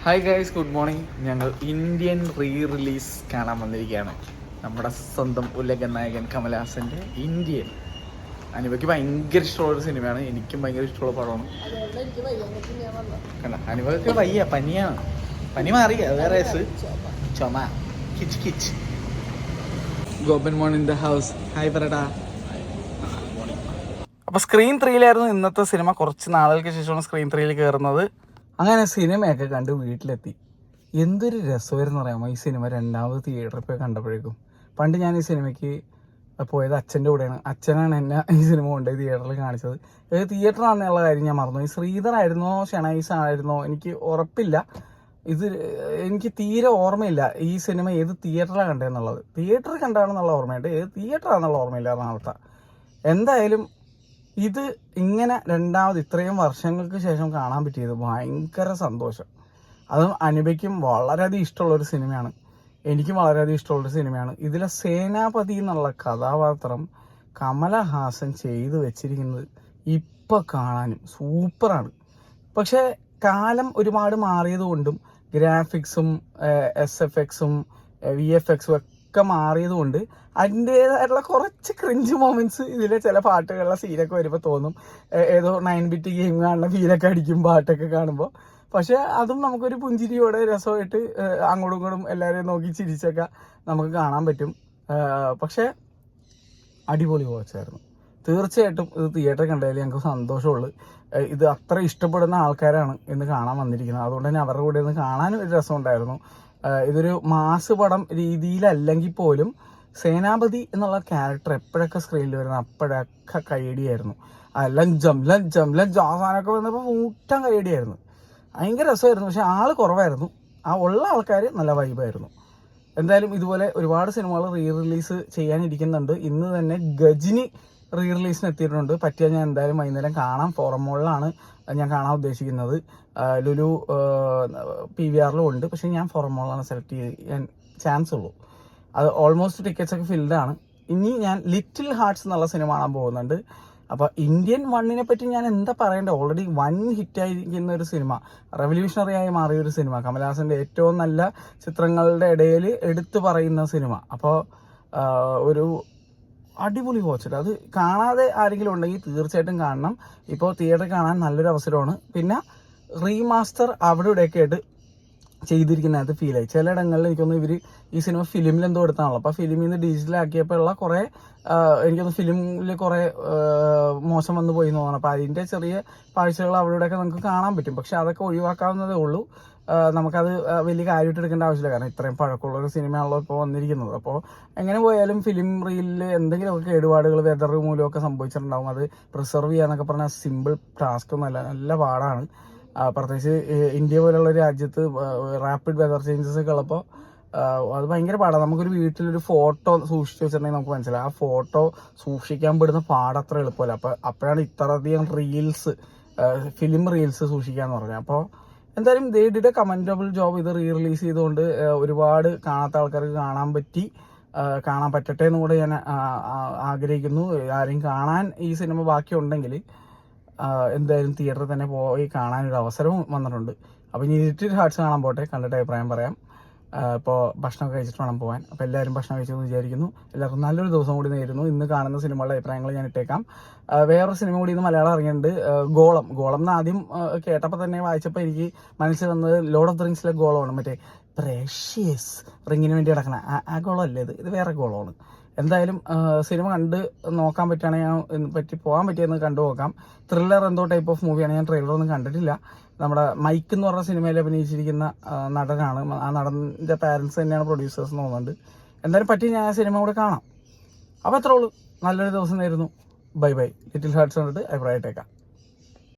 Hi guys, good morning. ഞങ്ങൾ Indian release കാണാൻ വന്നിരിക്കുകയാണ്. നമ്മുടെ സ്വന്തം ഉലക നായകൻ കമൽഹാസൻ്റെ ഇന്ത്യൻ. അനുപയ്ക്ക് ഭയങ്കര ഇഷ്ടമുള്ളൊരു സിനിമയാണ്, എനിക്കും ഭയങ്കര ഇഷ്ടമുള്ള പടമാണ്. കണ്ട, അനുപയ്ക്ക് വയ്യ, പനിയാണ്. പനി മാറി, അത് വേറെ ചുമ കിച്ച് കിച്ച്. ഗോപൻ മോൺ ഇൻ ദ ഹൗസ്. ഹായ് പറടാ. അപ്പോൾ സ്ക്രീൻ 3-ലായിരുന്നു ഇന്നത്തെ സിനിമ. കുറച്ച് നാളുകൾക്ക് ശേഷമാണ് സ്ക്രീൻ 3-ൽ കയറുന്നത്. അങ്ങനെ സിനിമയൊക്കെ കണ്ട് വീട്ടിലെത്തി. എന്തൊരു രസമായിരുന്നു അറിയാമോ ഈ സിനിമ രണ്ടാമത് തിയേറ്ററിൽ പോയി കണ്ടപ്പോഴേക്കും. പണ്ട് ഞാൻ ഈ സിനിമയ്ക്ക് പോയത് അച്ഛൻ്റെ കൂടെയാണ്. അച്ഛനാണ് എന്നെ ഈ സിനിമ കൊണ്ടുപോയി തിയേറ്ററിൽ കാണിച്ചത്. ഏത് തിയേറ്ററാണെന്നുള്ള കാര്യം ഞാൻ മറന്നു. ഈ ശ്രീധറായിരുന്നോ ഷെണൈസ് ആയിരുന്നോ എനിക്ക് ഉറപ്പില്ല. ഇത് എനിക്ക് തീരെ ഓർമ്മയില്ല ഈ സിനിമ ഏത് തിയേറ്ററിലാണ് കണ്ടതെന്നുള്ളത്. തിയേറ്ററിൽ കണ്ടാണെന്നുള്ള ഓർമ്മയുണ്ട്, ഏത് തിയേറ്ററാണെന്നുള്ള ഓർമ്മയില്ല എറണാകുളത്ത. എന്തായാലും ഇത് ഇങ്ങനെ രണ്ടാമത് ഇത്രയും വർഷങ്ങൾക്ക് ശേഷം കാണാൻ പറ്റിയത് ഭയങ്കര സന്തോഷം. അതും അനുപയ്ക്കും വളരെയധികം ഇഷ്ടമുള്ളൊരു സിനിമയാണ്, എനിക്കും വളരെയധികം ഇഷ്ടമുള്ളൊരു സിനിമയാണ്. ഇതിലെ സേനാപതി എന്നുള്ള കഥാപാത്രം കമലഹാസൻ ചെയ്തു വെച്ചിരിക്കുന്നത് ഇപ്പം കാണാനും സൂപ്പറാണ്. പക്ഷേ കാലം ഒരുപാട് മാറിയത് കൊണ്ടും ഗ്രാഫിക്സും SFXും VFXും ഒക്കെ മാറിയത് കൊണ്ട് അതിൻ്റേതായിട്ടുള്ള കുറച്ച് ക്രിഞ്ച് മൊമെന്റ്സ് ഇതിലെ ചില പാട്ടുകളിലെ സീനൊക്കെ വരുമ്പോൾ തോന്നും. ഏതോ 9-bit ഗെയിം കാണുന്ന ഫീലൊക്കെ അടിക്കും പാട്ടൊക്കെ കാണുമ്പോൾ. പക്ഷെ അതും നമുക്കൊരു പുഞ്ചിരിയോടെ രസമായിട്ട് അങ്ങോട്ടും ഇങ്ങോട്ടും എല്ലാവരെയും നോക്കി ചിരിച്ചൊക്കെ നമുക്ക് കാണാൻ പറ്റും. പക്ഷെ അടിപൊളി വാച്ചായിരുന്നു. തീർച്ചയായിട്ടും ഇത് തിയേറ്ററിൽ കണ്ടാലും ഞങ്ങൾക്ക് സന്തോഷമുള്ളൂ. ഇത് അത്ര ഇഷ്ടപ്പെടുന്ന ആൾക്കാരാണ് ഇന്ന് കാണാൻ വന്നിരിക്കുന്നത്. അതുകൊണ്ട് തന്നെ അവരുടെ കൂടെ ഇന്ന് കാണാനും ഒരു രസമുണ്ടായിരുന്നു. ഇതൊരു മാസ് പടം രീതിയിലല്ലെങ്കിൽ പോലും സേനാപതി എന്നുള്ള ക്യാരക്ടർ എപ്പോഴൊക്കെ സ്ക്രീനിൽ വരുന്നത് അപ്പോഴൊക്കെ കൈയടിയായിരുന്നു. ലഞ്ചം അവസാനമൊക്കെ വന്നപ്പോൾ കൂട്ടാൻ കൈയടിയായിരുന്നു. ഭയങ്കര രസമായിരുന്നു. പക്ഷെ ആൾ കുറവായിരുന്നു, ആ ഉള്ള ആൾക്കാർ നല്ല വൈബായിരുന്നു. എന്തായാലും ഇതുപോലെ ഒരുപാട് സിനിമകൾ റിലീസ് ചെയ്യാനിരിക്കുന്നുണ്ട്. ഇന്ന് തന്നെ ഗജിനി റിലീസിന് എത്തിയിട്ടുണ്ട്. പറ്റിയാൽ ഞാൻ എന്തായാലും വൈകുന്നേരം കാണാം. ഫോറം മോളിലാണ് ഞാൻ കാണാൻ ഉദ്ദേശിക്കുന്നത്. ലുലു PVRലും ഉണ്ട്, പക്ഷെ ഞാൻ ഫോറം മോളിലാണ് സെലക്ട് ചെയ്യാൻ ചാൻസ് ഉള്ളൂ. അത് ഓൾമോസ്റ്റ് ടിക്കറ്റ്സ് ഒക്കെ ഫിൽഡാണ്. ഇനി ഞാൻ ലിറ്റിൽ ഹാർട്ട്സ് എന്നുള്ള സിനിമ കാണാൻ പോകുന്നുണ്ട്. അപ്പോൾ ഇന്ത്യൻ 1നെ പറ്റി ഞാൻ എന്താ പറയേണ്ടത്, ഓൾറെഡി 1 ഹിറ്റായിരിക്കുന്ന ഒരു സിനിമ, റെവല്യൂഷണറി ആയി മാറിയ ഒരു സിനിമ, കമൽഹാസൻ്റെ ഏറ്റവും നല്ല ചിത്രങ്ങളുടെ ഇടയിൽ എടുത്തു പറയുന്ന സിനിമ. അപ്പോൾ ഒരു അടിപൊളി വാച്ച്. അത് കാണാതെ ആരെങ്കിലും ഉണ്ടെങ്കിൽ തീർച്ചയായിട്ടും കാണണം. ഇപ്പോൾ തിയേറ്ററിൽ കാണാൻ നല്ലൊരു അവസരമാണ്. പിന്നെ റീമാസ്റ്റർ അവിടെ ഇവിടെയൊക്കെ ആയിട്ട് ചെയ്തിരിക്കുന്നതിനകത്ത് ഫീലായി. ചിലയിടങ്ങളിൽ എനിക്കൊന്ന് ഇവർ ഈ സിനിമ ഫിലിമിൽ എന്തോ എടുത്താണല്ലോ, അപ്പോൾ ഫിലിമിൽ നിന്ന് ഡിജിറ്റലാക്കിയപ്പോഴുള്ള കുറേ എനിക്കൊന്ന് ഫിലിമിൽ കുറേ മോശം വന്നു പോയി എന്ന് തോന്നണം. അപ്പോൾ അതിൻ്റെ ചെറിയ കാഴ്ചകൾ അവിടെ ഇവിടെയൊക്കെ നമുക്ക് കാണാൻ പറ്റും. പക്ഷെ അതൊക്കെ ഒഴിവാക്കാവുന്നതേ ഉള്ളൂ. നമുക്കത് വലിയ കാര്യമായിട്ട് എടുക്കേണ്ട ആവശ്യമില്ല, കാരണം ഇത്രയും പഴക്കമുള്ളൊരു സിനിമയാണല്ലോ ഇപ്പോൾ വന്നിരിക്കുന്നത്. അപ്പോൾ എങ്ങനെ പോയാലും ഫിലിം റീലിൽ എന്തെങ്കിലുമൊക്കെ കേടുപാടുകൾ വെതർ മൂലമൊക്കെ സംഭവിച്ചിട്ടുണ്ടാകും. അത് പ്രിസർവ് ചെയ്യാന്നൊക്കെ പറഞ്ഞാൽ സിമ്പിൾ ടാസ്ക് ഒന്നുമല്ല, നല്ല പാടാണ്. പ്രത്യേകിച്ച് ഇന്ത്യ പോലുള്ള രാജ്യത്ത് റാപ്പിഡ് വെതർ ചേഞ്ചസ് ഒക്കെ ഉള്ളപ്പോൾ അത് ഭയങ്കര പാടാണ്. നമുക്കൊരു വീട്ടിലൊരു ഫോട്ടോ സൂക്ഷിച്ച് വെച്ചിട്ടുണ്ടെങ്കിൽ നമുക്ക് മനസ്സിലാവും ആ ഫോട്ടോ സൂക്ഷിക്കാൻ പെടുന്ന പാടത്ര എളുപ്പമല്ല. അപ്പോഴാണ് ഇത്രയധികം ഫിലിം റീൽസ് സൂക്ഷിക്കാന്ന് പറഞ്ഞത്. അപ്പോൾ എന്തായാലും they did A commendable job. ഇത് റിലീസ് ചെയ്തുകൊണ്ട് ഒരുപാട് കാണാത്ത ആൾക്കാർക്ക് കാണാൻ പറ്റട്ടെ എന്ന് കൂടെ ഞാൻ ആഗ്രഹിക്കുന്നു. ആരെയും കാണാൻ ഈ സിനിമ ബാക്കിയുണ്ടെങ്കിൽ എന്തായാലും തിയേറ്ററിൽ തന്നെ പോയി കാണാനൊരു അവസരവും വന്നിട്ടുണ്ട്. അപ്പോൾ ഇനി ലിറ്റിൽ ഹാർട്ട്സ് കാണാൻ പോട്ടെ, കണ്ടിട്ട് അഭിപ്രായം പറയാം. ഇപ്പോൾ ഭക്ഷണമൊക്കെ കഴിച്ചിട്ട് വേണം പോകാൻ. അപ്പോൾ എല്ലാവരും ഭക്ഷണം കഴിച്ചെന്ന് വിചാരിക്കുന്നു. എല്ലാവർക്കും നല്ലൊരു ദിവസം കൂടി നേരുന്നു. ഇന്ന് കാണുന്ന സിനിമകളുടെ അഭിപ്രായങ്ങൾ ഞാൻ ഇട്ടേക്കാം. വേറൊരു സിനിമ കൂടി ഇന്ന് മലയാളം ഇറങ്ങിയിട്ടുണ്ട്, ഗോളം എന്ന് ആദ്യം കേട്ടപ്പോൾ തന്നെ വായിച്ചപ്പോൾ എനിക്ക് മനസ്സിൽ വന്നത് ലോർഡ് ഓഫ് ദ റിങ്സിലെ ഗോളമാണ്. മറ്റേ പ്രഷ്യസ് റിങ്ങിന് വേണ്ടി കിടക്കണ ആ ഗോളമല്ലേ, ഇത് വേറെ ഗോളമാണ്. എന്തായാലും സിനിമ കണ്ട് നോക്കാൻ പറ്റുകയാണെങ്കിൽ പോകാൻ പറ്റിയെന്ന് കണ്ടു നോക്കാം. ത്രില്ലർ എന്തോ ടൈപ്പ് ഓഫ് മൂവിയാണ്. ഞാൻ ട്രെയിലറൊന്നും കണ്ടിട്ടില്ല. നമ്മുടെ മൈക്ക് എന്ന് പറഞ്ഞ സിനിമയിൽ അഭിനയിച്ചിരിക്കുന്ന നടനാണ്. ആ നടൻ്റെ പാരൻസ് തന്നെയാണ് പ്രൊഡ്യൂസേഴ്സ് എന്ന് തോന്നുന്നുണ്ട്. എന്തായാലും പറ്റി ഞാൻ ആ സിനിമ കൂടെ കാണാം. അപ്പോൾ അത്രേ ഉള്ളൂ. നല്ലൊരു ദിവസം നേരുന്നു. ബൈ. ലിറ്റിൽ ഹാർട്ട്സ് കണ്ടിട്ട് അഭിപ്രായമായിട്ടേക്കാം.